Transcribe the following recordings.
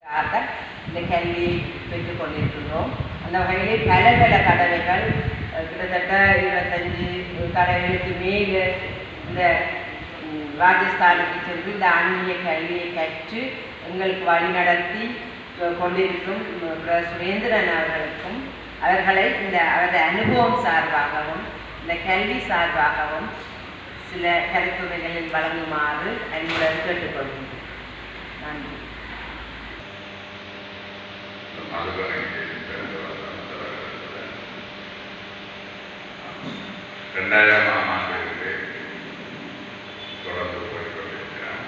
இந்த கேள்வியை பெற்றுக் கொண்டிருக்கின்றோம். அந்த வகையிலே பல பல தடவைகள் கிட்டத்தட்ட 25 தடவைகளுக்கு மேலே இந்த ராஜஸ்தானுக்கு சென்று இந்த ஆன்மீக கல்வியை கற்று எங்களுக்கு வழிநடத்தி கொண்டிருக்கும் சுரேந்திரன் அவர்களுக்கும் அவர்களை அவரது அனுபவம் சார்பாகவும் இந்த கல்வி சார்பாகவும் சில கருத்துரைகளில் வழங்குமாறு அன்புடன் கேட்டுக்கொள்கின்றேன். நன்றி. ரெண்டாயிரமாம் ஆண்டிலிருந்து தொடர்ந்து போய்கொண்டிருக்கிறோம்.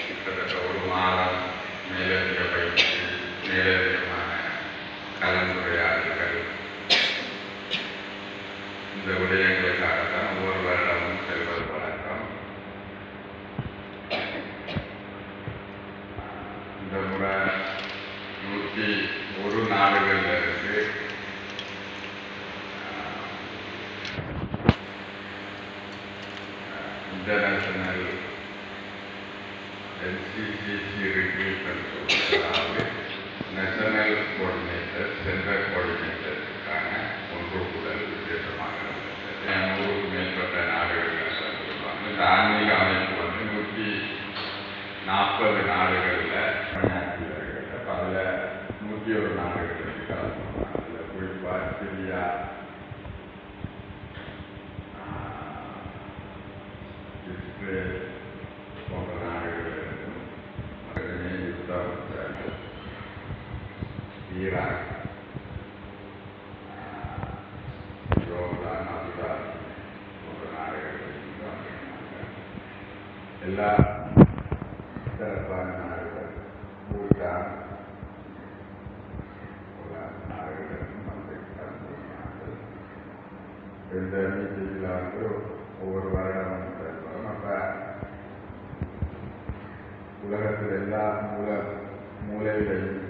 கிட்டத்தட்ட ஒரு மாதம் மேலதிக பயிற்சி, மேலதிகமான கலந்துரையாடல்கள், இந்த விடயங்களுக்காகத்தான் ஒவ்வொரு வருடமும் செல்வது வழக்கம். இந்த முறை 101 நாடுகளிலிருந்து இன்டர்நேஷனல் NCCC ரிக்ரூட்மெண்ட், அதாவது நேஷனல் கோஆர்டினேட்டர், சென்ட்ரல் கோஆர்டினேட்டருக்கான ஒன்றுகூடல் விசேஷமாக இருந்தது. 100க்கும் மேற்பட்ட நாடுகளில் சொல்லுவாங்க. இந்த ஆன்மீக அமைப்பு 140 நாடுகளில் பணியாற்றியவர்கள், அதில் 101 நாடுகளுக்கு கலந்து. அதில் குறிப்பாக சிரியா, இஸ்ரேல் போன்ற நாடுகளிலிருந்தும், யுத்தம், ஈராக், யோர்தான், அபுதாபி போன்ற நாடுகளிலிருந்து வந்திருந்தாங்க. எல்லா சிறப்பான நாடுகள், பூட்டான் போன்ற நாடுகளிலிருந்து வந்திருக்கிறார்கள். இந்த மீட்டிங்கில் ஒவ்வொரு வருடமும் செல்வோம். அப்போ உலகத்தில் எல்லா மூலைகளையும்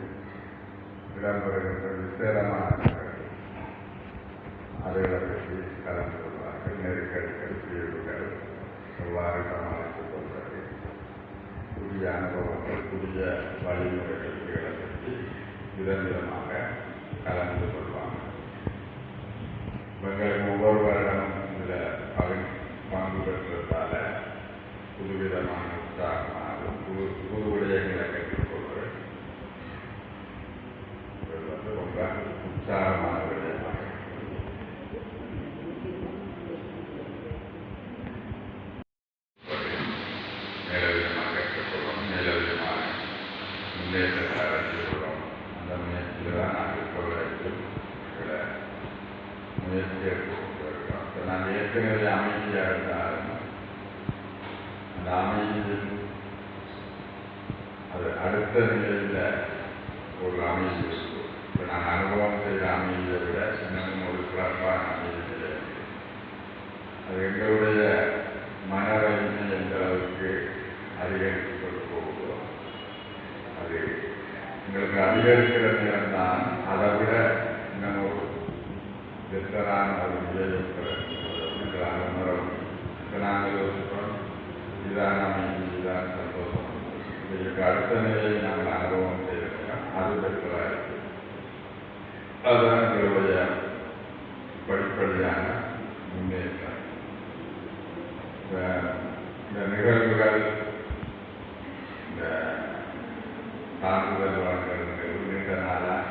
இடம்பெறுகின்ற விசேடமான அதுகளை பற்றி கலந்து கொள்வார்கள். நெருக்கடிகள், தீர்வுகள் எவ்வாறு சமாளித்துக் கொள்வது, புதிய அனுபவங்கள், புதிய வழிமுறைகள், இதுகளை பற்றி விதவிதமாக கலந்து கொள்வாங்க. எங்களுக்கு ஒவ்வொரு வருடமும் இதில் பங்கு பெற்றதால புதுவிதமான உற்சாகமாக புது விடயங்களை கற்றுக்கொள்வது ரொம்ப உற்சாகமான விடயமாக மேலவிதமாக கற்றுக்கொள்ளணும், மேலவிதமான முன்னேற்றத்தை அடைந்து கொள்ளணும். அந்த முயற்சியில் தான் நாங்கள் சொல்வதற்கு முயற்சி எடுத்துக்கொண்டிருக்கிறோம். நாங்கள் ஏற்கனவே அமைதியாக இருந்தாலும் அந்த அமைதியில் அது அடுத்த நிலையில் ஒரு அமைதி இருக்கும். இப்போ நான் அனுபவம் செய்த அமைதியை விட இன்னமும் ஒரு சிறப்பான அமைதி நிலை. அது எங்களுடைய மனவலிமை எந்த அளவுக்கு அதிகரித்து கொண்டு போகுதோ, அது எங்களுக்கு அதிகரிக்கிற நேரம்தான் அதை விட இன்னும் ஒரு பெற்றரான ஒரு நிலையை நாங்கள் யோசிப்போம். இதுதான் அமைதி, இதுதான் சந்தோஷம். இதற்கு அடுத்த நிலையை நாங்கள் அனுபவம் செய்திருக்கோம். அது பெற்றதாக இருக்கு. அதுதான் எங்களுடைய படிப்படியான முன்னேற்றம். இந்த நிகழ்வுகள், இந்த சான்றிதழ் வழங்குகிறது நீண்ட நாளாக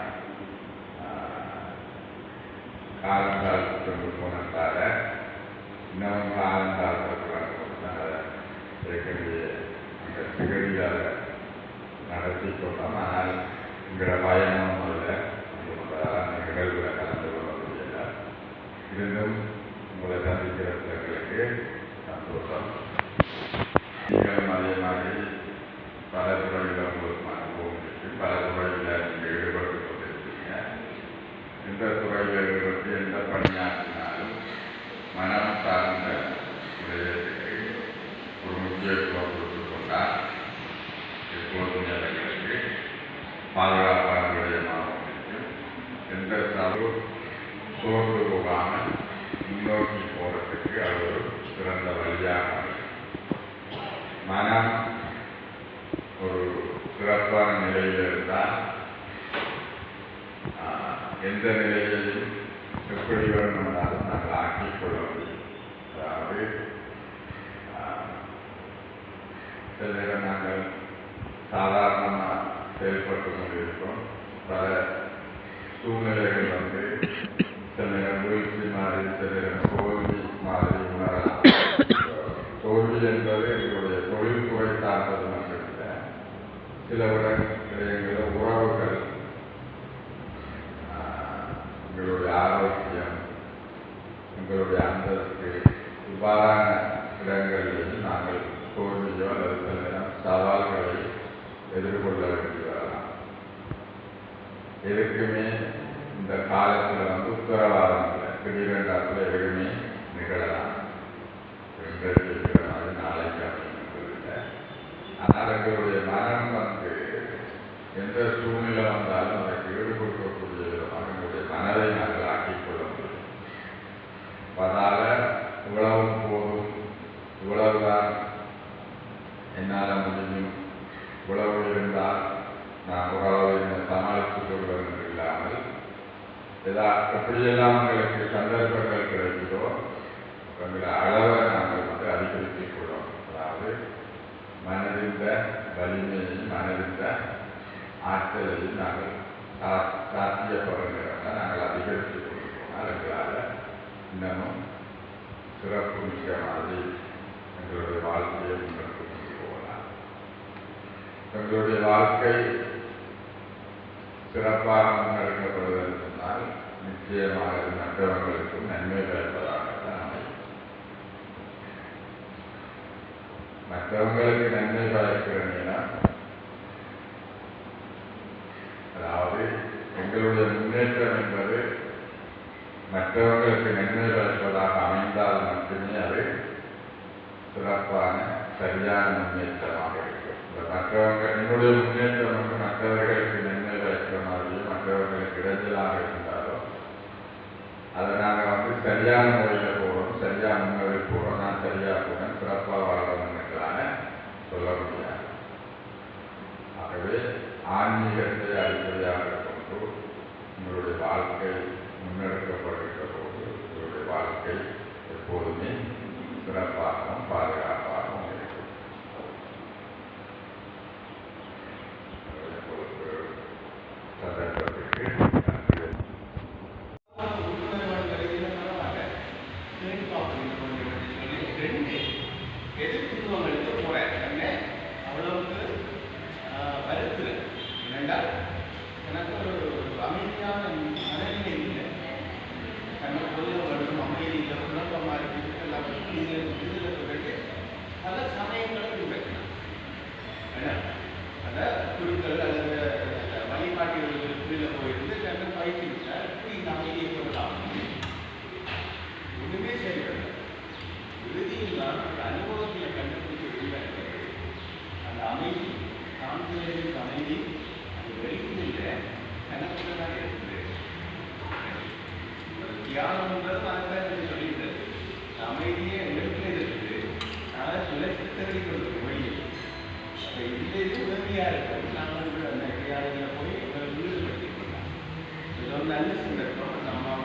காலங்காலத்துக்கு கொண்டு போனதால இன்னும் காலங்காலத்துக்கு ஏற்கனவே அந்த சிகடியால் நடத்தி கொண்டோம். ஆனால் எங்களோட பயணம் அல்ல, அந்த நிகழ்வுகளை கலந்து கொள்ள முடியல. இருந்தும் உங்களை சந்திக்கிறவர்களுக்கு சந்தோஷம். நீங்களும் அதே மாதிரி பல துறையில் உங்களுக்கு அனுபவம் இருக்கு, பல துறையில் நீங்கள் ஈடுபட்டு கொண்டிருக்கீங்க. எந்த துறையில் ஈடுபட்டு எந்த பணியாற்றினாலும் மனம் சார்ந்த விடயத்துக்கு ஒரு முக்கியத்துவம் கொடுத்து கொண்டால் எப்போதும் எங்களுக்கு பாதுகாப்பான விடயமாகவும் இருக்கும். எந்த சோர்ந்து போகாமல் முன்னோக்கி போகிறதுக்கு அது ஒரு சிறந்த வழியாக மனம் ஒரு சிறப்பான நிலையில் இருந்தால் எந்த நிலையையும் எப்படி வேணும்னாலும் நாங்கள் ஆக்கிக் கொள்ள முடியும். அதாவது சில நேரம் நாங்கள் சாதாரணமாக செயல்பட்டு கொண்டிருக்கோம். பல சூழ்நிலைகள் வந்து சில நேரம் வீழ்ச்சி மாதிரி, சில நேரம் தோல்வி மாதிரி உணரலாம். தோல்வி என்பது எங்களுடைய தொழில்துறை சார்ந்தது மட்டுமில்லை, சில இடங்களில் உறவுகள், எங்களுடைய ஆரோக்கியம், எங்களுடைய அந்தஸ்து, இவ்வாறான இடங்களில் நாங்கள் தோல்வியோ அல்லது சில நேரம் சவால்களை எதிர்கொள்ள வேண்டி வரலாம். எதுக்குமே இந்த காலத்தில் வந்து உத்தரவாதம் இல்லை. திடீரென்றாத்தில் எதுவுமே நிகழலாம். இன்றைக்கு இருக்கிற மாதிரி நாளைக்கு அப்படிங்கிறது. ஆனால் எங்களுடைய மனம் வந்து எந்த சூழ்நிலை வந்தாலும் அதற்கு ஈடுபடுத்தக்கூடிய விதமாக எங்களுடைய மனதை நாங்கள் ஆக்கிக் கொள்ள முடியும். அதனால் இவ்வளவும் போதும், இவ்வளவுதான் என்னால் முடியும், இவ்வளவு இருந்தால் நான் ஓரளவு சமாளித்துக் கொள்வது என்று இல்லாமல் எப்படியெல்லாம் உங்களுக்கு சந்தர்ப்பங்கள் கிடைக்கிறதோ எங்கள் அளவை நாங்கள் வந்து அதிகரித்துக் கொள்வோம். அதாவது மனதிந்த வலிமையையும் மனதிந்த ஆற்றலையும் நாங்கள் சாத்தியப்படுகிறத நாங்கள் அதிகரித்துக் கொள்வோம். எங்களால் இன்னமும் சிறப்பு மிக்க மாதிரி எங்களுடைய வாழ்க்கையை முன்னெடுத்து கொண்டு போகலாம். எங்களுடைய வாழ்க்கை சிறப்பாக முன்னெடுக்கப்படுவதென்று சொன்னால் நிச்சயமாக மற்றவர்களுக்கும் நன்மை பயப்பதாகத்தான் அமையும். மற்றவங்களுக்கு நன்மை பயக்கிற நேரம், அதாவது எங்களுடைய முன்னேற்றம் என்பது மற்றவர்களுக்கு நன்மை பயப்பதாக அமைந்தால் மட்டுமே அது சிறப்பான சரியான முன்னேற்றமாக இருக்கும். மற்றவர்கள் என்னுடைய முன்னேற்றம் வந்து மற்றவர்களுக்கு நன்மை பயக்கிற மாதிரியும் மற்றவர்களுக்கு இடைஞ்சலாக இருந்தாலும் அதை நாங்கள் வந்து சரியான முறையில் போகிறோம், சரியான முன்னோரில் போகிறோம், நான் சரியாக போகிறேன், சிறப்பாக வாழ்றவங்களால சொல்ல முடியாது. ஆகவே ஆன்மீகத்தை அடிப்படையாக கொண்டு உங்களுடைய வாழ்க்கை முன்னெடுக்கப்படுகிற போது உங்களுடைய வாழ்க்கை எப்போதுமே சிறப்பாகவும் பாதுகாப்பாகவும் இருக்கும். சந்தர்ப்பத்திற்கு நன்றி. எனக்கு ஒரு அமைதியான மனநிலை இல்லை. எனக்கு பொதுவாக அமைதியில் குழப்பமாக இருக்குது. எல்லாம் இதில் சொல்லிட்டு பல சமயங்களும் பின்பற்றலாம். அதை குருக்கள் அல்லது வழிகாட்டிகளுக்கு கீழே போயிருந்து தன்னை பயிற்சி விட்டால் இந்த அமைதியை கொள்ளலாம். ஒன்றுமே செயல்படல. இறுதியில் தான் அந்த அனுபவத்தில் கண்டுபிடிக்க அந்த அமைதி, சாந்தியின் அமைதி வெளியில கணக்குல தான் இருக்குது. தியானம்ன்றது அதுதான் சொல்லியிருந்தது. அமைதியே எங்களுக்கு இருக்குது. அதை சுழற்சி தெரிவிக்கிறது வழியில். அப்போ இந்த இது உதவியாக இருக்கும். நாங்கள் அந்த தியானத்தில் போய் எங்களை ஈடுபடுத்திக் கொள்ளலாம். இது ஒரு நல்ல சந்தர்ப்பம். நம்ம